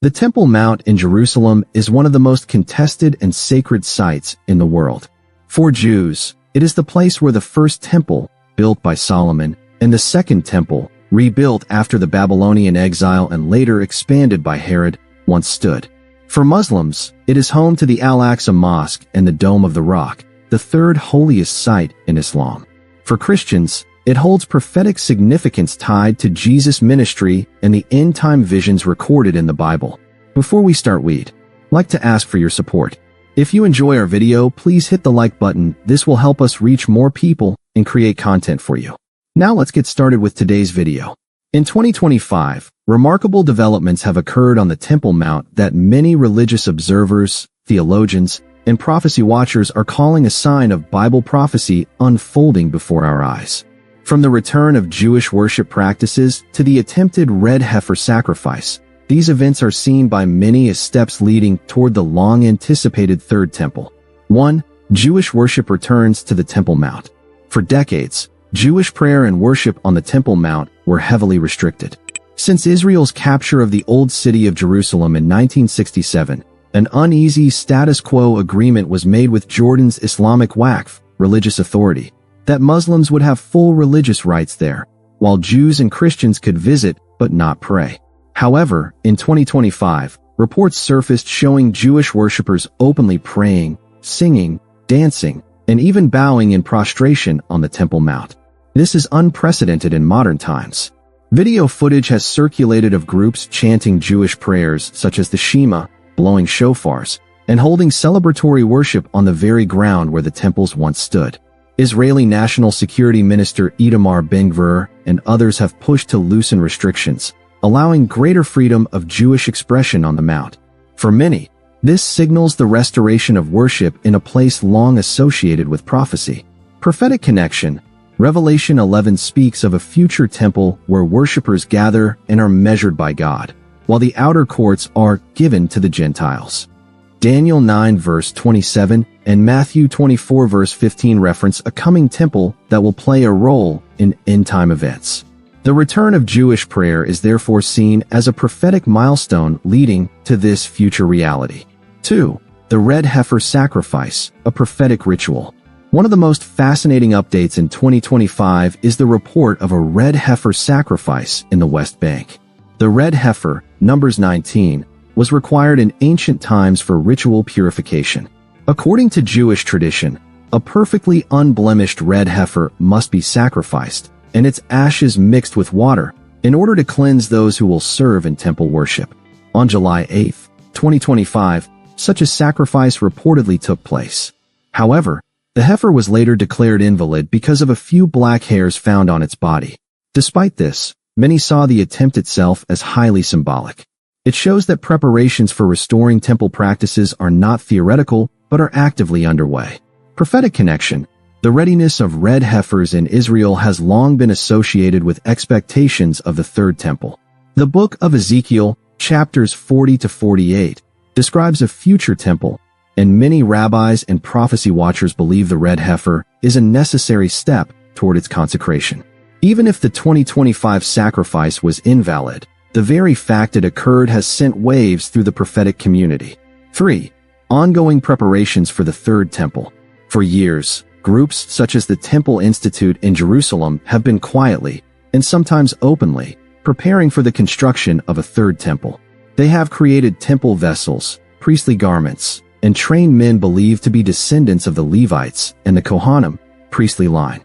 The Temple Mount in Jerusalem is one of the most contested and sacred sites in the world. For Jews, it is the place where the first temple, built by Solomon, and the second temple, rebuilt after the Babylonian exile and later expanded by Herod, once stood. For Muslims, it is home to the Al-Aqsa Mosque and the Dome of the Rock, the third holiest site in Islam. For Christians, it holds prophetic significance tied to Jesus' ministry and the end-time visions recorded in the Bible. Before we start, we'd like to ask for your support. If you enjoy our video, please hit the like button. This will help us reach more people and create content for you. Now let's get started with today's video. In 2025, remarkable developments have occurred on the Temple Mount that many religious observers, theologians, and prophecy watchers are calling a sign of Bible prophecy unfolding before our eyes. From the return of Jewish worship practices to the attempted red heifer sacrifice, these events are seen by many as steps leading toward the long-anticipated Third Temple. 1. Jewish worship returns to the Temple Mount. For decades, Jewish prayer and worship on the Temple Mount were heavily restricted. Since Israel's capture of the Old City of Jerusalem in 1967, an uneasy status quo agreement was made with Jordan's Islamic Waqf, religious authority, that Muslims would have full religious rights there, while Jews and Christians could visit but not pray. However, in 2025, reports surfaced showing Jewish worshippers openly praying, singing, dancing, and even bowing in prostration on the Temple Mount. This is unprecedented in modern times. Video footage has circulated of groups chanting Jewish prayers such as the Shema, blowing shofars, and holding celebratory worship on the very ground where the temples once stood. Israeli National Security Minister Itamar Ben-Gvir and others have pushed to loosen restrictions, allowing greater freedom of Jewish expression on the Mount. For many, this signals the restoration of worship in a place long associated with prophecy. Prophetic connection. Revelation 11 speaks of a future temple where worshippers gather and are measured by God, while the outer courts are given to the Gentiles. Daniel 9 verse 27 and Matthew 24 verse 15 reference a coming temple that will play a role in end-time events. The return of Jewish prayer is therefore seen as a prophetic milestone leading to this future reality. 2. The red heifer sacrifice, a prophetic ritual. One of the most fascinating updates in 2025 is the report of a red heifer sacrifice in the West Bank. The red heifer, Numbers 19, was required in ancient times for ritual purification. According to Jewish tradition, a perfectly unblemished red heifer must be sacrificed, and its ashes mixed with water, in order to cleanse those who will serve in temple worship. On July 8, 2025, such a sacrifice reportedly took place. However, the heifer was later declared invalid because of a few black hairs found on its body. Despite this, many saw the attempt itself as highly symbolic. It shows that preparations for restoring temple practices are not theoretical, but are actively underway. Prophetic connection. The readiness of red heifers in Israel has long been associated with expectations of the Third Temple. The book of Ezekiel, chapters 40 to 48, describes a future temple, and many rabbis and prophecy watchers believe the red heifer is a necessary step toward its consecration. Even if the 2025 sacrifice was invalid, the very fact it occurred has sent waves through the prophetic community. 3. Ongoing preparations for the Third Temple. For years, groups such as the Temple Institute in Jerusalem have been quietly, and sometimes openly, preparing for the construction of a Third Temple. They have created temple vessels, priestly garments, and trained men believed to be descendants of the Levites and the Kohanim, priestly line.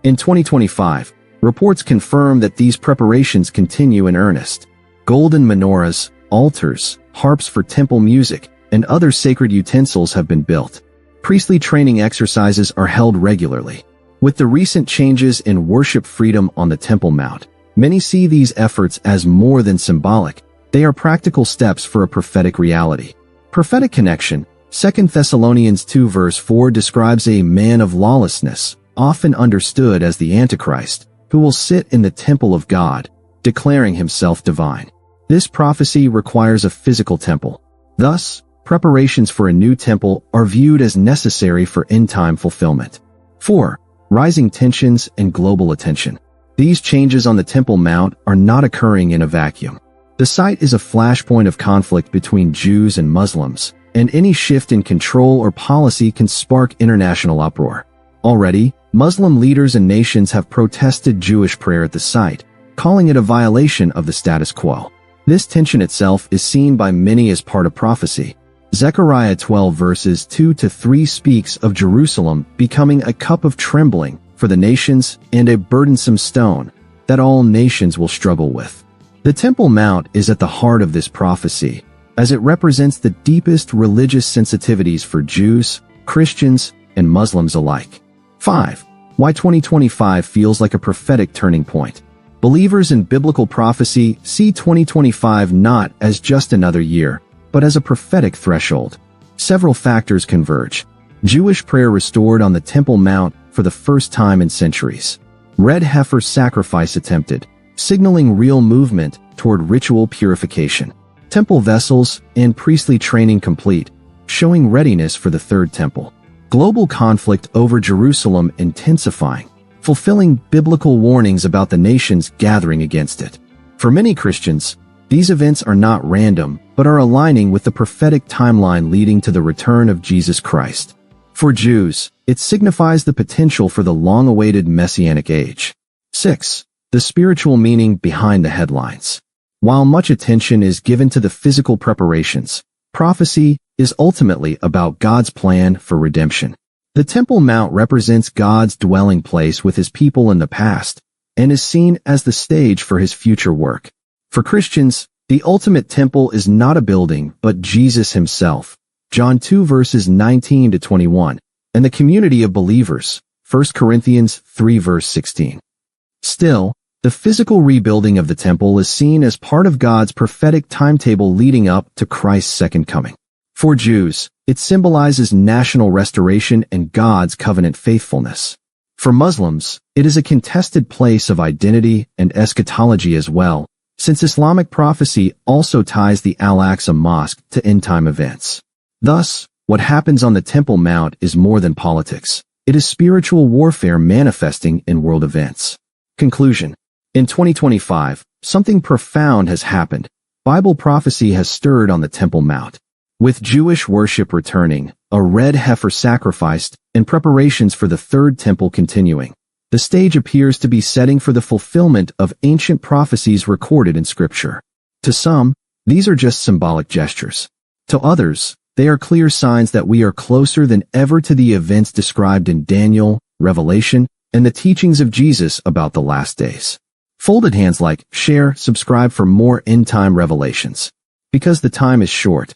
In 2025, reports confirm that these preparations continue in earnest. Golden menorahs, altars, harps for temple music, and other sacred utensils have been built. Priestly training exercises are held regularly. With the recent changes in worship freedom on the Temple Mount, many see these efforts as more than symbolic. They are practical steps for a prophetic reality. Prophetic connection. 2 Thessalonians 2 verse 4 describes a man of lawlessness, often understood as the Antichrist, who will sit in the temple of God, declaring himself divine. This prophecy requires a physical temple. Thus, preparations for a new temple are viewed as necessary for end-time fulfillment. 4. Rising tensions and global attention. These changes on the Temple Mount are not occurring in a vacuum. The The site is a flashpoint of conflict between Jews and Muslims, and any shift in control or policy can spark international uproar. Already, Muslim leaders and nations have protested Jewish prayer at the site, calling it a violation of the status quo. This tension itself is seen by many as part of prophecy. Zechariah 12 verses 2-3 speaks of Jerusalem becoming a cup of trembling for the nations and a burdensome stone that all nations will struggle with. The Temple Mount is at the heart of this prophecy, as it represents the deepest religious sensitivities for Jews, Christians, and Muslims alike. 5. Why 2025 feels like a prophetic turning point. Believers in biblical prophecy see 2025 not as just another year, but as a prophetic threshold. Several factors converge. Jewish prayer restored on the Temple Mount for the first time in centuries. Red heifer sacrifice attempted, signaling real movement toward ritual purification. Temple vessels and priestly training complete, showing readiness for the Third Temple. Global conflict over Jerusalem intensifying, fulfilling biblical warnings about the nations gathering against it. For many Christians, these events are not random, but are aligning with the prophetic timeline leading to the return of Jesus Christ. For Jews, it signifies the potential for the long-awaited Messianic age. 6. The spiritual meaning behind the headlines. While much attention is given to the physical preparations, prophecy is ultimately about God's plan for redemption. The Temple Mount represents God's dwelling place with his people in the past, and is seen as the stage for his future work. For Christians, the ultimate temple is not a building, but Jesus himself. John 2 verses 19-21, and the community of believers. 1 Corinthians 3 verse 16. Still, the physical rebuilding of the temple is seen as part of God's prophetic timetable leading up to Christ's second coming. For Jews, it symbolizes national restoration and God's covenant faithfulness. For Muslims, it is a contested place of identity and eschatology as well, since Islamic prophecy also ties the Al-Aqsa Mosque to end-time events. Thus, what happens on the Temple Mount is more than politics. It is spiritual warfare manifesting in world events. Conclusion. In 2025, something profound has happened. Bible prophecy has stirred on the Temple Mount. With Jewish worship returning, a red heifer sacrificed, and preparations for the Third Temple continuing, the stage appears to be setting for the fulfillment of ancient prophecies recorded in Scripture. To some, these are just symbolic gestures. To others, they are clear signs that we are closer than ever to the events described in Daniel, Revelation, and the teachings of Jesus about the last days. Folded hands like, share, subscribe for more end-time revelations. Because the time is short,